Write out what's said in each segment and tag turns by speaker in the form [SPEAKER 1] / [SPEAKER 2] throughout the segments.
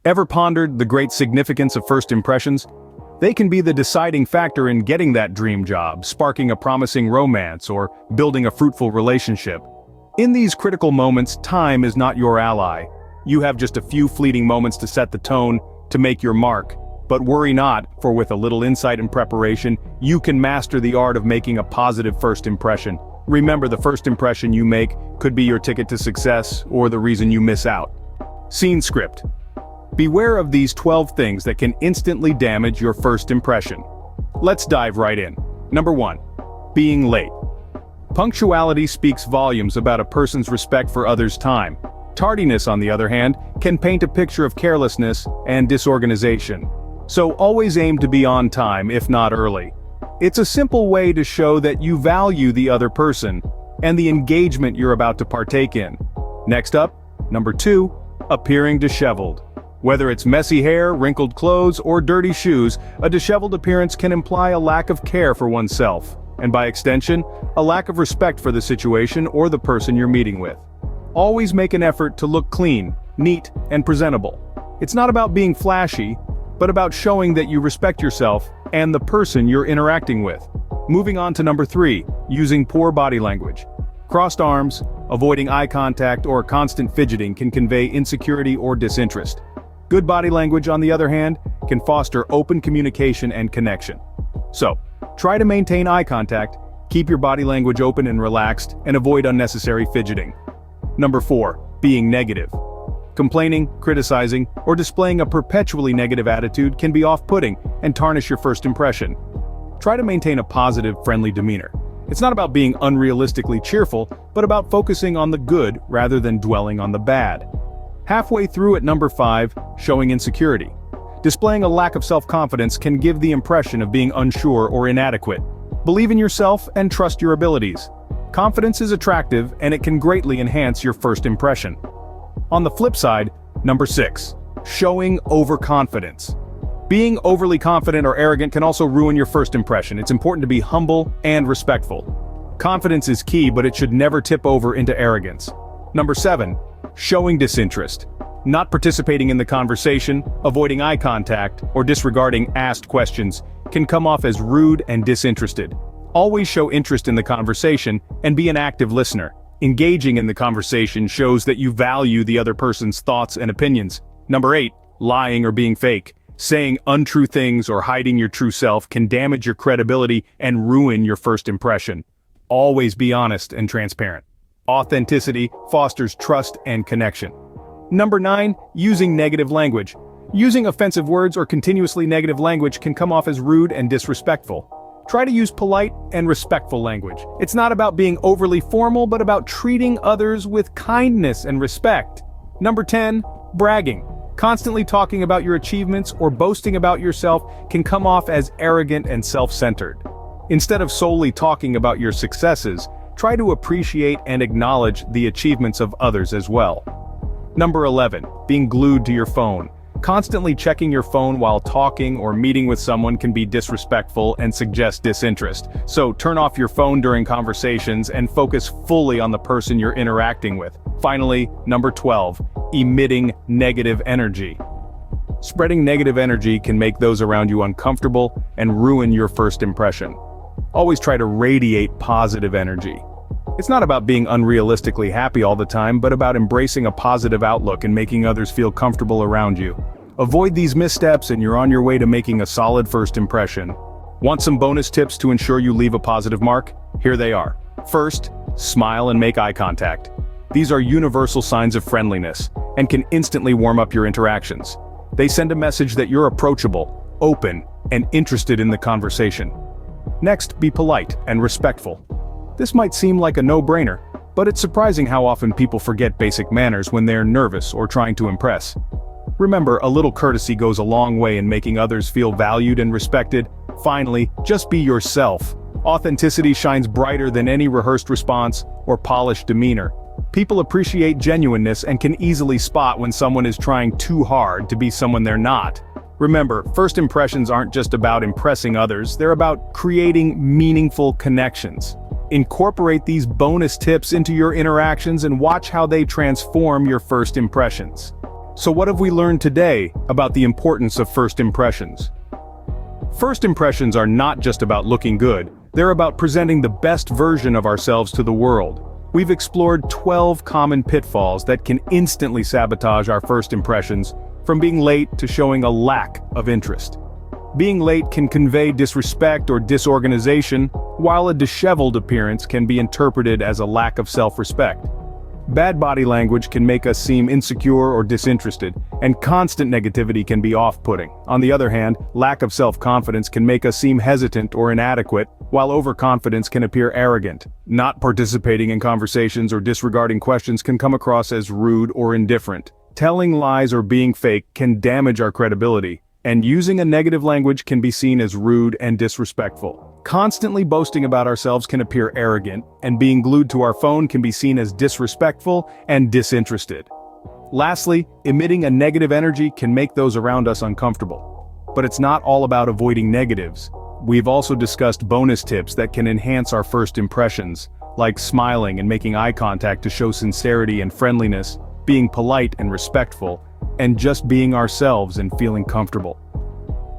[SPEAKER 1] Ever pondered the great significance of first impressions? They can be the deciding factor in getting that dream job, sparking a promising romance, or building a fruitful relationship. In these critical moments, time is not your ally. You have just a few fleeting moments to set the tone, to make your mark. But worry not, for with a little insight and preparation, you can master the art of making a positive first impression. Remember, the first impression you make could be your ticket to success or the reason you miss out. Scene script. Beware of these 12 things that can instantly damage your first impression. Let's dive right in. Number 1. Being late. Punctuality speaks volumes about a person's respect for others' time. Tardiness, on the other hand, can paint a picture of carelessness and disorganization. So always aim to be on time, if not early. It's a simple way to show that you value the other person and the engagement you're about to partake in. Next up, number 2, appearing disheveled. Whether it's messy hair, wrinkled clothes, or dirty shoes, a disheveled appearance can imply a lack of care for oneself, and by extension, a lack of respect for the situation or the person you're meeting with. Always make an effort to look clean, neat, and presentable. It's not about being flashy, but about showing that you respect yourself and the person you're interacting with. Moving on to number 3, using poor body language. Crossed arms, avoiding eye contact, or constant fidgeting can convey insecurity or disinterest. Good body language, on the other hand, can foster open communication and connection. So, try to maintain eye contact, keep your body language open and relaxed, and avoid unnecessary fidgeting. Number 4, being negative. Complaining, criticizing, or displaying a perpetually negative attitude can be off-putting and tarnish your first impression. Try to maintain a positive, friendly demeanor. It's not about being unrealistically cheerful, but about focusing on the good rather than dwelling on the bad. Halfway through at number 5, showing insecurity. Displaying a lack of self-confidence can give the impression of being unsure or inadequate. Believe in yourself and trust your abilities. Confidence is attractive and it can greatly enhance your first impression. On the flip side, number 6, showing overconfidence. Being overly confident or arrogant can also ruin your first impression. It's important to be humble and respectful. Confidence is key, but it should never tip over into arrogance. Number 7, showing disinterest. Not participating in the conversation, avoiding eye contact, or disregarding asked questions can come off as rude and disinterested. Always show interest in the conversation and be an active listener. Engaging in the conversation shows that you value the other person's thoughts and opinions. Number 8, lying or being fake. Saying untrue things or hiding your true self can damage your credibility and ruin your first impression. Always be honest and transparent. Authenticity fosters trust and connection. Number 9, using negative language. Using offensive words or continuously negative language can come off as rude and disrespectful. Try to use polite and respectful language. It's not about being overly formal, but about treating others with kindness and respect. Number 10, bragging. Constantly talking about your achievements or boasting about yourself can come off as arrogant and self-centered. Instead of solely talking about your successes, try to appreciate and acknowledge the achievements of others as well. Number 11, being glued to your phone. Constantly checking your phone while talking or meeting with someone can be disrespectful and suggest disinterest. So turn off your phone during conversations and focus fully on the person you're interacting with. Finally, number 12, emitting negative energy. Spreading negative energy can make those around you uncomfortable and ruin your first impression. Always try to radiate positive energy. It's not about being unrealistically happy all the time, but about embracing a positive outlook and making others feel comfortable around you. Avoid these missteps and you're on your way to making a solid first impression. Want some bonus tips to ensure you leave a positive mark? Here they are. First, smile and make eye contact. These are universal signs of friendliness and can instantly warm up your interactions. They send a message that you're approachable, open, and interested in the conversation. Next, be polite and respectful. This might seem like a no-brainer, but it's surprising how often people forget basic manners when they're nervous or trying to impress. Remember, a little courtesy goes a long way in making others feel valued and respected. Finally, just be yourself. Authenticity shines brighter than any rehearsed response or polished demeanor. People appreciate genuineness and can easily spot when someone is trying too hard to be someone they're not. Remember, first impressions aren't just about impressing others, they're about creating meaningful connections. Incorporate these bonus tips into your interactions and watch how they transform your first impressions. So what have we learned today about the importance of first impressions? First impressions are not just about looking good, they're about presenting the best version of ourselves to the world. We've explored 12 common pitfalls that can instantly sabotage our first impressions, from being late to showing a lack of interest. Being late can convey disrespect or disorganization, while a disheveled appearance can be interpreted as a lack of self-respect. Bad body language can make us seem insecure or disinterested, and constant negativity can be off-putting. On the other hand, lack of self-confidence can make us seem hesitant or inadequate, while overconfidence can appear arrogant. Not participating in conversations or disregarding questions can come across as rude or indifferent. Telling lies or being fake can damage our credibility, and using a negative language can be seen as rude and disrespectful. Constantly boasting about ourselves can appear arrogant, and being glued to our phone can be seen as disrespectful and disinterested. Lastly, emitting a negative energy can make those around us uncomfortable. But it's not all about avoiding negatives. We've also discussed bonus tips that can enhance our first impressions, like smiling and making eye contact to show sincerity and friendliness, being polite and respectful, and just being ourselves and feeling comfortable.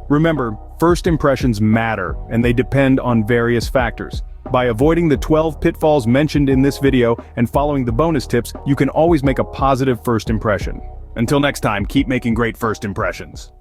[SPEAKER 1] Remember, first impressions matter, and they depend on various factors. By avoiding the 12 pitfalls mentioned in this video and following the bonus tips, you can always make a positive first impression. Until next time, keep making great first impressions.